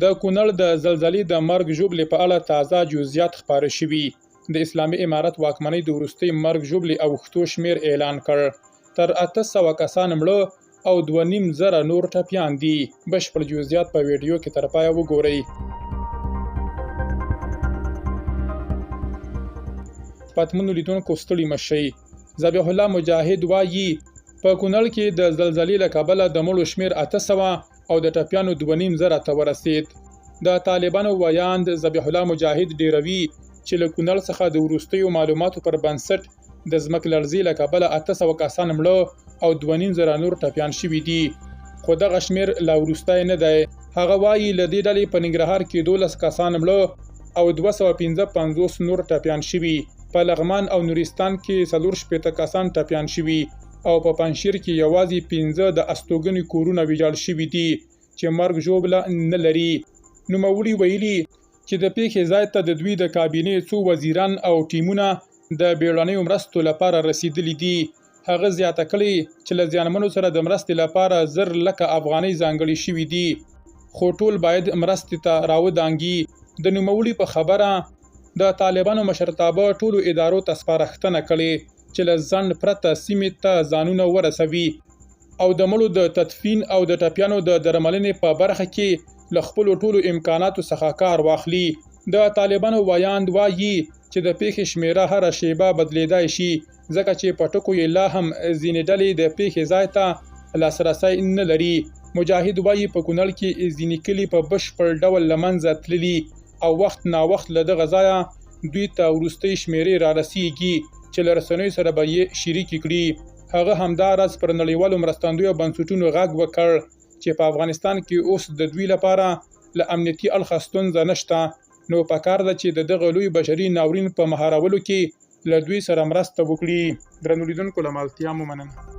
د کونړ د زلزلې د مرګ ژوبلې په اړه تازه جزئیات خپاره شوي. د اسلامي امارت واکمنۍ د وروستي مرګ ژوبلې اوښتو شمیر اعلان کړ. تر 800 کسان مړه او 2500 نور ټپیان دي. بشپړ جزئیات په ویډیو کې تر پایه وګورئ. پاتمنو لیدونکو ستړي مه شئ. ذبیح الله مجاهد وایي په کونړ کې د زلزلې له کبله د مړو شمیر 800 او د ټپیانو 2500 ته ورسید. د طالبانو ویاند ذبیح الله مجاهد ډیروي چې له کونړ څخه د وروستیو معلوماتو پر بنسټ د ځمکې لړزې له کبله 800 کسان مړه او 2500 نور ټپیان شوي دي. خو دغه شمیر لا وروستی نه دی. هغه وایي له دې ډلې په ننګرهار کې 12 کسان مړه او 255 نور ټپیان شوي. په لغمان او نورستان کې 480 کسان ټپیان شوي او په پنجشیر کې یوازې 15 د استوګنې کورونه ویجاړ شوي دي چې مرګ ژوبله نه لري. نوموړي ویلي چې د پیښې ځای ته د دوی د کابینې څو وزیران او ټیمونه د بیړنیو مرستو لپاره رسیدلي دي. هغه زیاته کړې چې له زیانمنو سره د مرستې لپاره 1,000 لکه افغانۍ ځانګړې شوي دي، خو ټول باید مرستې ته راودانګي. د نوموړي په خبره د طالبانو مشرتابه ټولو ادارو ته سپارښتنه کړې چې له ځنډ پرته سیمې ته ځانونه ورسوي او د مړو د تدفین او د ټپیانو د درملنې په برخه کې له خپلو ټولو امکاناتو څخه کار واخلي. د طالبانو ویاند وایي چې د پیښې شمیره هره شیبه بدلیدای شي ځکه چې په ټکو یې لا هم ځینې ډلې د پیښې ځای ته لاسرسی نه لري. مجاهد وایي په کونړ کې ځینې کلي په بشپړ ډول له منځه تللي او وخت ناوخت له دغه ځایه دوی ته وروستۍ شمیرې را رسیږي چې له رسنیو سره به یې شریکې کړي. هغه همداراز پر نړیوالو مرستندویو بنسټونو غږ وکړ چې په افغانستان کې اوس د دوی لپاره له امنیتي اړخه ستونزه نشته، نو پکار ده چې د دغه لوی بشري ناورین په مهارولو کې له دوی سره مرسته وکړي. درنو لیدونکو له ملتیا مو مننه.